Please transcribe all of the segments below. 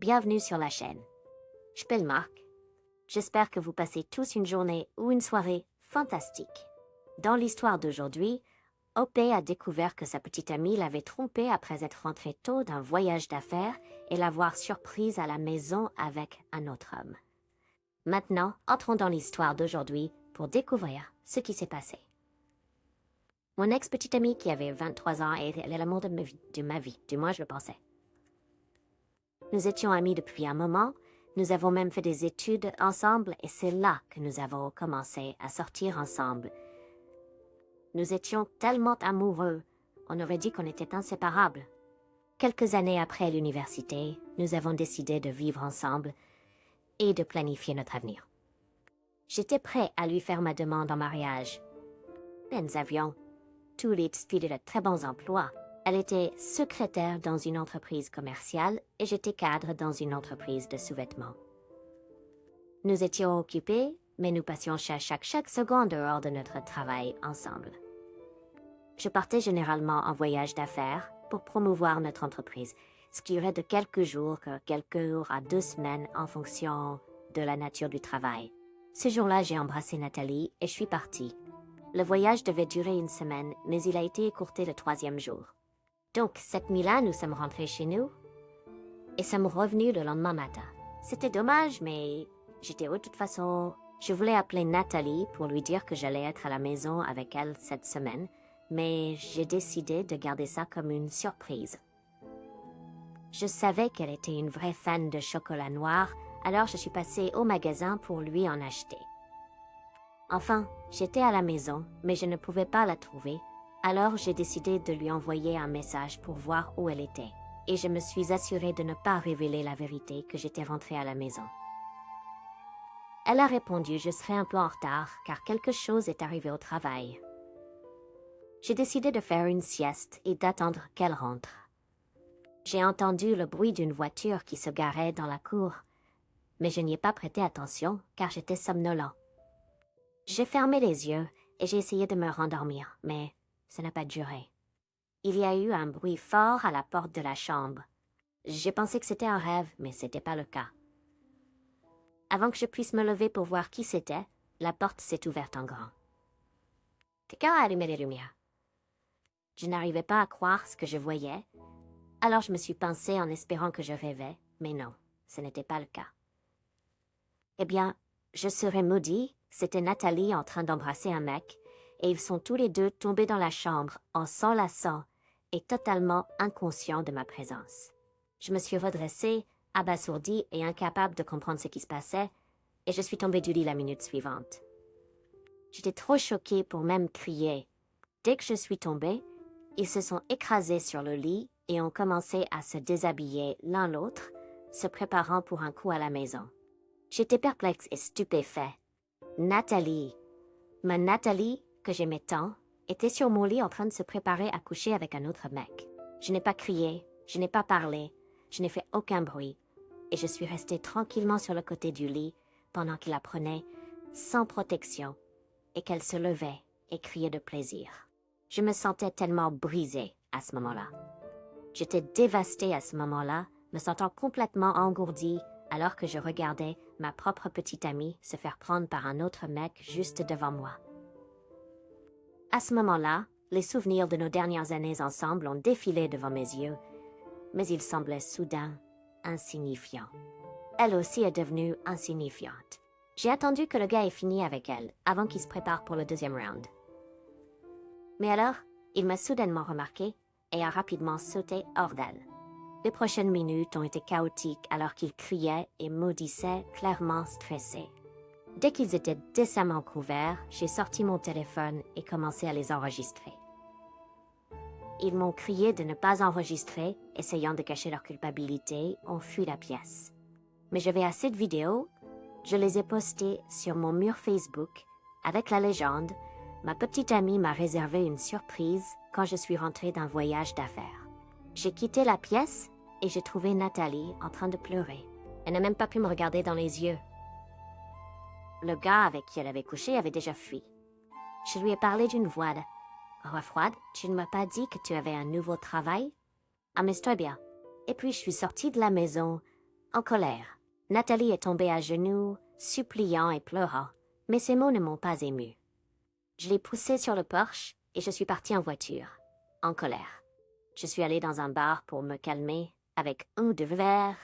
bienvenue sur la chaîne. Je m'appelle Marc. J'espère que vous passez tous une journée ou une soirée fantastique. Dans l'histoire d'aujourd'hui, OP a découvert que sa petite amie l'avait trompé après être rentrée tôt d'un voyage d'affaires et l'avoir surprise à la maison avec un autre homme. Maintenant, entrons dans l'histoire d'aujourd'hui pour découvrir ce qui s'est passé. Mon ex-petite amie qui avait 23 ans était l'amour de ma vie, du moins je le pensais. Nous étions amis depuis un moment, nous avons même fait des études ensemble et c'est là que nous avons commencé à sortir ensemble. Nous étions tellement amoureux, on aurait dit qu'on était inséparables. Quelques années après l'université, nous avons décidé de vivre ensemble et de planifier notre avenir. J'étais prêt à lui faire ma demande en mariage. Mais nous avions tous les de très bons emplois. Elle était secrétaire dans une entreprise commerciale et j'étais cadre dans une entreprise de sous-vêtements. Nous étions occupés, mais nous passions chaque seconde hors de notre travail ensemble. Je partais généralement en voyage d'affaires pour promouvoir notre entreprise, ce qui durait de quelques jours à 2 semaines en fonction de la nature du travail. Ce jour-là, j'ai embrassé Nathalie et je suis partie. Le voyage devait durer 1 semaine, mais il a été écourté le 3e jour. Donc, cette nuit-là, nous sommes rentrés chez nous et sommes revenus le lendemain matin. C'était dommage, mais j'étais de toute façon. Je voulais appeler Nathalie pour lui dire que j'allais être à la maison avec elle cette semaine, mais j'ai décidé de garder ça comme une surprise. Je savais qu'elle était une vraie fan de chocolat noir, alors je suis passée au magasin pour lui en acheter. Enfin, j'étais à la maison, mais je ne pouvais pas la trouver. Alors j'ai décidé de lui envoyer un message pour voir où elle était, et je me suis assurée de ne pas révéler la vérité que j'étais rentrée à la maison. Elle a répondu « Je serai un peu en retard, car quelque chose est arrivé au travail ». J'ai décidé de faire une sieste et d'attendre qu'elle rentre. J'ai entendu le bruit d'une voiture qui se garait dans la cour, mais je n'y ai pas prêté attention, car j'étais somnolent. J'ai fermé les yeux et j'ai essayé de me rendormir, mais ça n'a pas duré. Il y a eu un bruit fort à la porte de la chambre. J'ai pensé que c'était un rêve, mais ce n'était pas le cas. Avant que je puisse me lever pour voir qui c'était, la porte s'est ouverte en grand. Quelqu'un a allumé les lumières. Je n'arrivais pas à croire ce que je voyais, alors je me suis pincée en espérant que je rêvais, mais non, ce n'était pas le cas. Eh bien, je serais maudit, c'était Nathalie en train d'embrasser un mec, et ils sont tous les deux tombés dans la chambre en s'enlaçant et totalement inconscients de ma présence. Je me suis redressée, abasourdie et incapable de comprendre ce qui se passait, et je suis tombée du lit la minute suivante. J'étais trop choquée pour même crier. Dès que je suis tombée, ils se sont écrasés sur le lit et ont commencé à se déshabiller l'un l'autre, se préparant pour un coup à la maison. J'étais perplexe et stupéfait. Nathalie, ma Nathalie, que j'aimais tant, était sur mon lit en train de se préparer à coucher avec un autre mec. Je n'ai pas crié, je n'ai pas parlé, je n'ai fait aucun bruit, et je suis restée tranquillement sur le côté du lit pendant qu'il la prenait, sans protection, et qu'elle se levait et criait de plaisir. Je me sentais tellement brisée à ce moment-là. J'étais dévastée à ce moment-là, me sentant complètement engourdie alors que je regardais ma propre petite amie se faire prendre par un autre mec juste devant moi. À ce moment-là, les souvenirs de nos dernières années ensemble ont défilé devant mes yeux, mais ils semblaient soudain insignifiants. Elle aussi est devenue insignifiante. J'ai attendu que le gars ait fini avec elle, avant qu'il se prépare pour le 2e round. Mais alors, il m'a soudainement remarqué et a rapidement sauté hors d'elle. Les prochaines minutes ont été chaotiques alors qu'il criait et maudissait, clairement stressé. Dès qu'ils étaient décemment couverts, j'ai sorti mon téléphone et commencé à les enregistrer. Ils m'ont crié de ne pas enregistrer, essayant de cacher leur culpabilité, ont fui la pièce. Mais j'avais assez de vidéos, je les ai postées sur mon mur Facebook avec la légende « Ma petite amie m'a réservé une surprise quand je suis rentrée d'un voyage d'affaires ». J'ai quitté la pièce et j'ai trouvé Nathalie en train de pleurer. Elle n'a même pas pu me regarder dans les yeux. Le gars avec qui elle avait couché avait déjà fui. Je lui ai parlé d'une voix de « Froide, tu ne m'as pas dit que tu avais un nouveau travail? Amuse-toi bien. » Et puis je suis sortie de la maison En colère, Nathalie est tombée à genoux, suppliant et pleurant, mais ses mots ne m'ont pas émue. Je l'ai poussée sur le porche et je suis partie en voiture, en colère. Je suis allée dans un bar pour me calmer, avec un ou deux verres.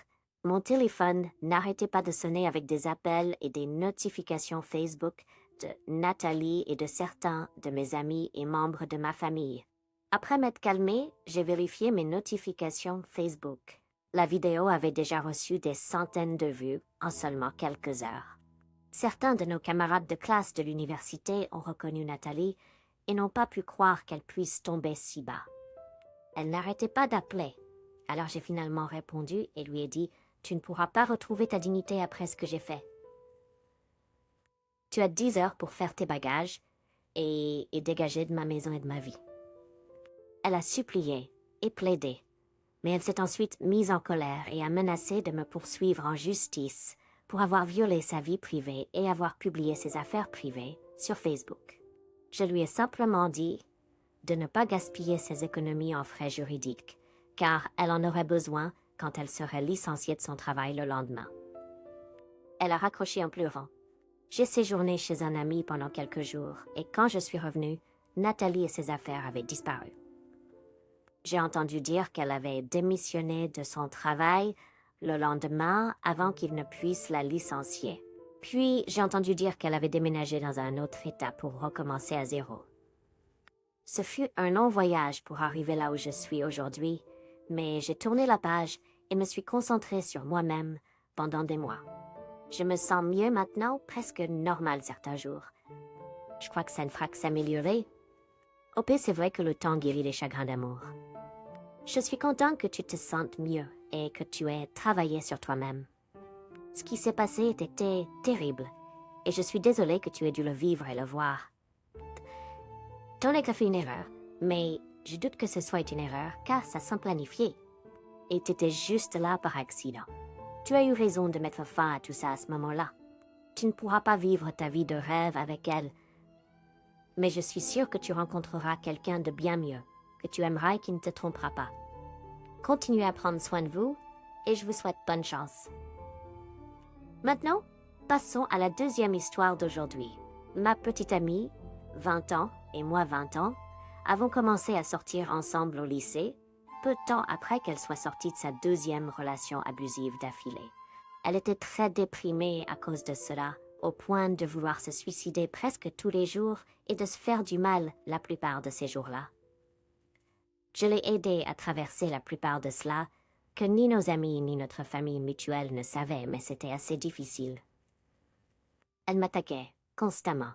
Mon téléphone n'arrêtait pas de sonner avec des appels et des notifications Facebook de Nathalie et de certains de mes amis et membres de ma famille. Après m'être calmée, j'ai vérifié mes notifications Facebook. La vidéo avait déjà reçu des centaines de vues en seulement quelques heures. Certains de nos camarades de classe de l'université ont reconnu Nathalie et n'ont pas pu croire qu'elle puisse tomber si bas. Elle n'arrêtait pas d'appeler. Alors j'ai finalement répondu et lui ai dit « Tu ne pourras pas retrouver ta dignité après ce que j'ai fait. Tu as 10 heures pour faire tes bagages et dégager de ma maison et de ma vie. » Elle a supplié et plaidé, mais elle s'est ensuite mise en colère et a menacé de me poursuivre en justice pour avoir violé sa vie privée et avoir publié ses affaires privées sur Facebook. Je lui ai simplement dit de ne pas gaspiller ses économies en frais juridiques, car elle en aurait besoin quand elle serait licenciée de son travail le lendemain. Elle a raccroché en pleurant. J'ai séjourné chez un ami pendant quelques jours, et quand je suis revenue, Nathalie et ses affaires avaient disparu. J'ai entendu dire qu'elle avait démissionné de son travail le lendemain avant qu'il ne puisse la licencier. Puis, j'ai entendu dire qu'elle avait déménagé dans un autre état pour recommencer à zéro. Ce fut un long voyage pour arriver là où je suis aujourd'hui, mais j'ai tourné la page et me suis concentrée sur moi-même pendant des mois. Je me sens mieux maintenant, presque normal certains jours. Je crois que ça ne fera que s'améliorer. Au pire, c'est vrai que le temps guérit les chagrins d'amour. Je suis content que tu te sentes mieux et que tu aies travaillé sur toi-même. Ce qui s'est passé était terrible et je suis désolée que tu aies dû le vivre et le voir. Ton ex a fait une erreur, mais je doute que ce soit une erreur car ça semble planifié. Et tu étais juste là par accident. Tu as eu raison de mettre fin à tout ça à ce moment-là. Tu ne pourras pas vivre ta vie de rêve avec elle, mais je suis sûre que tu rencontreras quelqu'un de bien mieux, que tu aimeras et qui ne te trompera pas. Continuez à prendre soin de vous et je vous souhaite bonne chance. Maintenant, passons à la deuxième histoire d'aujourd'hui. Ma petite amie, 20 ans, et moi 20 ans, avons commencé à sortir ensemble au lycée, peu de temps après qu'elle soit sortie de sa deuxième relation abusive d'affilée. Elle était très déprimée à cause de cela, au point de vouloir se suicider presque tous les jours et de se faire du mal la plupart de ces jours-là. Je l'ai aidée à traverser la plupart de cela, que ni nos amis ni notre famille mutuelle ne savaient, mais c'était assez difficile. Elle m'attaquait constamment.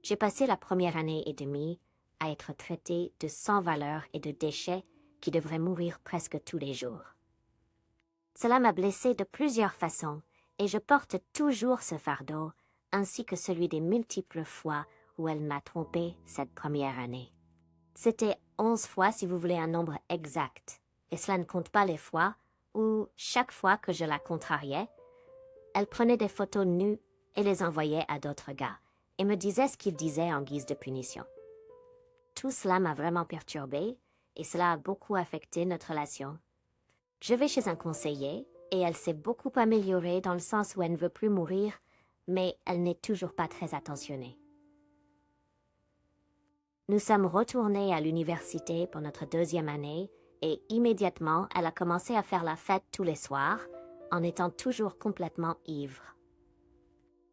J'ai passé la première année et demie à être traitée de sans-valeur et de déchets qui devraient mourir presque tous les jours. Cela m'a blessée de plusieurs façons et je porte toujours ce fardeau, ainsi que celui des multiples fois où elle m'a trompée cette première année. C'était 11 fois si vous voulez un nombre exact, et cela ne compte pas les fois où, chaque fois que je la contrariais, elle prenait des photos nues et les envoyait à d'autres gars, et me disait ce qu'ils disaient en guise de punition. Tout cela m'a vraiment perturbée, et cela a beaucoup affecté notre relation. Je vais chez un conseiller, et elle s'est beaucoup améliorée dans le sens où elle ne veut plus mourir, mais elle n'est toujours pas très attentionnée. Nous sommes retournés à l'université pour notre deuxième année, et immédiatement, elle a commencé à faire la fête tous les soirs, en étant toujours complètement ivre.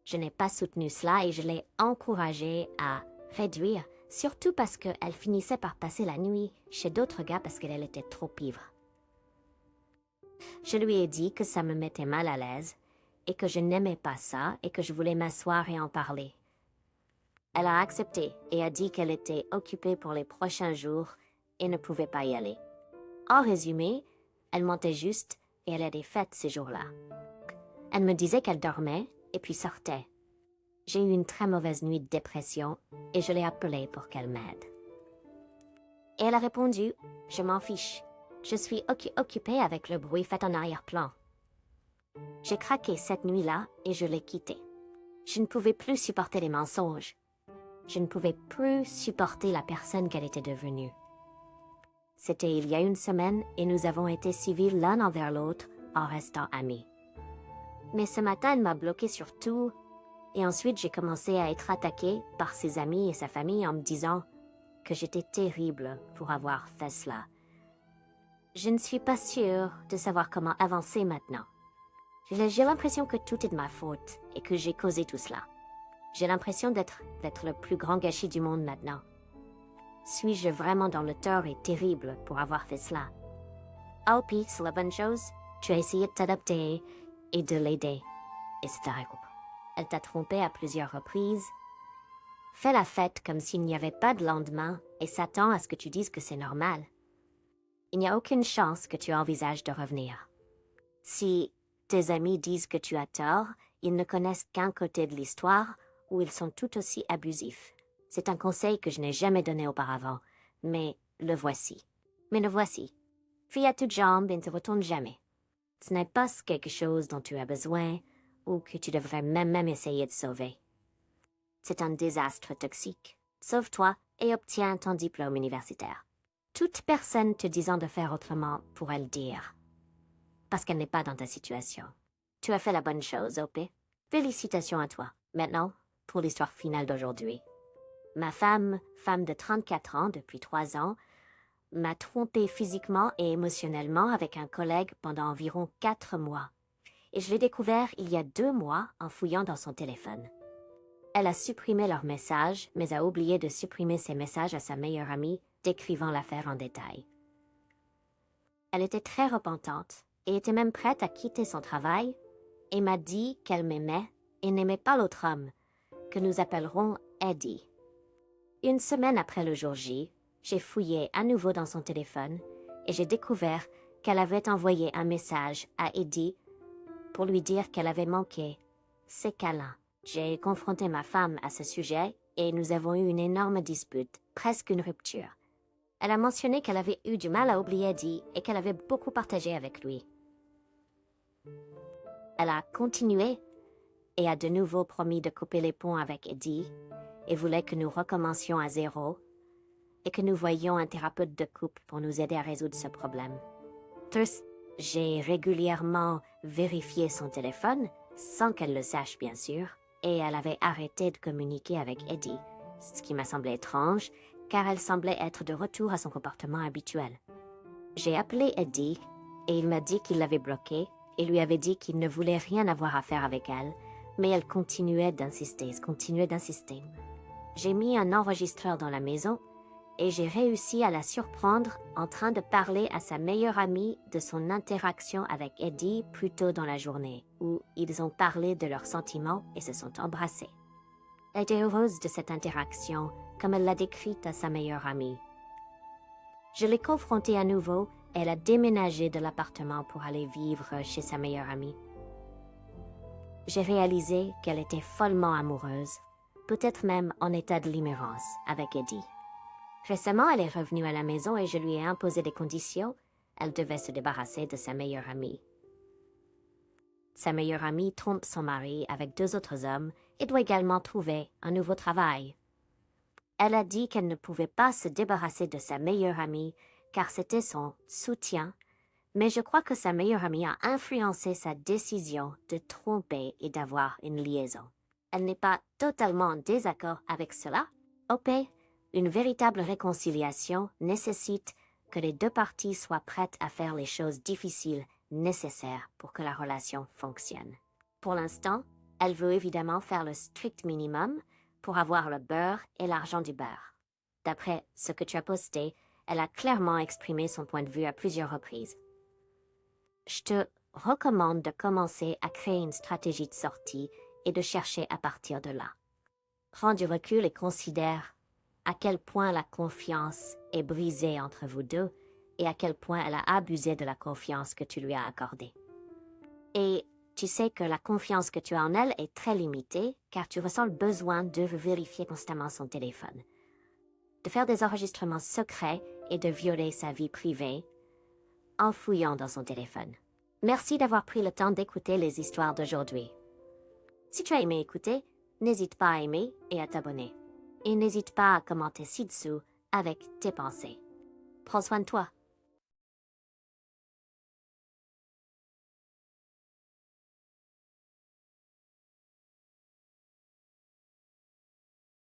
Je n'ai pas soutenu cela et je l'ai encouragée à réduire, surtout parce qu'elle finissait par passer la nuit chez d'autres gars parce qu'elle était trop ivre. Je lui ai dit que ça me mettait mal à l'aise et que je n'aimais pas ça et que je voulais m'asseoir et en parler. Elle a accepté et a dit qu'elle était occupée pour les prochains jours et ne pouvait pas y aller. En résumé, elle mentait juste et elle a des fêtes ces jours-là. Elle me disait qu'elle dormait et puis sortait. J'ai eu une très mauvaise nuit de dépression et je l'ai appelée pour qu'elle m'aide. Et elle a répondu « Je m'en fiche. Je suis occupée avec le bruit fait en arrière-plan. » J'ai craqué cette nuit-là et je l'ai quittée. Je ne pouvais plus supporter les mensonges. Je ne pouvais plus supporter la personne qu'elle était devenue. C'était il y a une semaine et nous avons été civils l'un envers l'autre en restant amis. Mais ce matin, elle m'a bloqué sur tout. Et ensuite, j'ai commencé à être attaquée par ses amis et sa famille en me disant que j'étais terrible pour avoir fait cela. Je ne suis pas sûre de savoir comment avancer maintenant. J'ai l'impression que tout est de ma faute et que j'ai causé tout cela. J'ai l'impression d'être le plus grand gâchis du monde maintenant. Suis-je vraiment dans le tort et terrible pour avoir fait cela? Oh, puis, c'est la bonne chose. Tu as essayé de t'adapter et de l'aider. Et c'est ta récoup. Elle t'a trompé à plusieurs reprises. Fais la fête comme s'il n'y avait pas de lendemain et s'attend à ce que tu dises que c'est normal. Il n'y a aucune chance que tu envisages de revenir. Si tes amis disent que tu as tort, ils ne connaissent qu'un côté de l'histoire où ils sont tout aussi abusifs. C'est un conseil que je n'ai jamais donné auparavant, mais le voici. Fille à toutes jambes et ne te retourne jamais. Ce n'est pas quelque chose dont tu as besoin ou que tu devrais même essayer de sauver. C'est un désastre toxique. Sauve-toi et obtiens ton diplôme universitaire. Toute personne te disant de faire autrement pourrait le dire. Parce qu'elle n'est pas dans ta situation. Tu as fait la bonne chose, OP. Félicitations à toi. Maintenant, pour l'histoire finale d'aujourd'hui. Ma femme de 34 ans depuis 3 ans, m'a trompée physiquement et émotionnellement avec un collègue pendant environ 4 mois. Et je l'ai découvert il y a 2 mois en fouillant dans son téléphone. Elle a supprimé leurs messages, mais a oublié de supprimer ses messages à sa meilleure amie, décrivant l'affaire en détail. Elle était très repentante et était même prête à quitter son travail et m'a dit qu'elle m'aimait et n'aimait pas l'autre homme, que nous appellerons Eddie. Une semaine après le jour J, j'ai fouillé à nouveau dans son téléphone et j'ai découvert qu'elle avait envoyé un message à Eddie pour lui dire qu'elle avait manqué ses câlins. J'ai confronté ma femme à ce sujet et nous avons eu une énorme dispute, presque une rupture. Elle a mentionné qu'elle avait eu du mal à oublier Eddie et qu'elle avait beaucoup partagé avec lui. Elle a continué et a de nouveau promis de couper les ponts avec Eddie et voulait que nous recommencions à zéro et que nous voyions un thérapeute de couple pour nous aider à résoudre ce problème. J'ai régulièrement vérifié son téléphone, sans qu'elle le sache bien sûr, et elle avait arrêté de communiquer avec Eddie, ce qui m'a semblé étrange, car elle semblait être de retour à son comportement habituel. J'ai appelé Eddie et il m'a dit qu'il l'avait bloquée et lui avait dit qu'il ne voulait rien avoir à faire avec elle, mais elle continuait d'insister. J'ai mis un enregistreur dans la maison et j'ai réussi à la surprendre en train de parler à sa meilleure amie de son interaction avec Eddie plus tôt dans la journée, où ils ont parlé de leurs sentiments et se sont embrassés. Elle était heureuse de cette interaction, comme elle l'a décrite à sa meilleure amie. Je l'ai confrontée à nouveau et elle a déménagé de l'appartement pour aller vivre chez sa meilleure amie. J'ai réalisé qu'elle était follement amoureuse, peut-être même en état de limerence avec Eddie. Récemment, elle est revenue à la maison et je lui ai imposé des conditions. Elle devait se débarrasser de sa meilleure amie. Sa meilleure amie trompe son mari avec 2 autres hommes et doit également trouver un nouveau travail. Elle a dit qu'elle ne pouvait pas se débarrasser de sa meilleure amie car c'était son soutien, mais je crois que sa meilleure amie a influencé sa décision de tromper et d'avoir une liaison. Elle n'est pas totalement en désaccord avec cela. OP, une véritable réconciliation nécessite que les 2 parties soient prêtes à faire les choses difficiles nécessaires pour que la relation fonctionne. Pour l'instant, elle veut évidemment faire le strict minimum pour avoir le beurre et l'argent du beurre. D'après ce que tu as posté, elle a clairement exprimé son point de vue à plusieurs reprises. Je te recommande de commencer à créer une stratégie de sortie et de chercher à partir de là. Prends du recul et considère à quel point la confiance est brisée entre vous deux et à quel point elle a abusé de la confiance que tu lui as accordée. Et tu sais que la confiance que tu as en elle est très limitée car tu ressens le besoin de vérifier constamment son téléphone, de faire des enregistrements secrets et de violer sa vie privée en fouillant dans son téléphone. Merci d'avoir pris le temps d'écouter les histoires d'aujourd'hui. Si tu as aimé écouter, n'hésite pas à aimer et à t'abonner. Et n'hésite pas à commenter ci-dessous avec tes pensées. Prends soin de toi.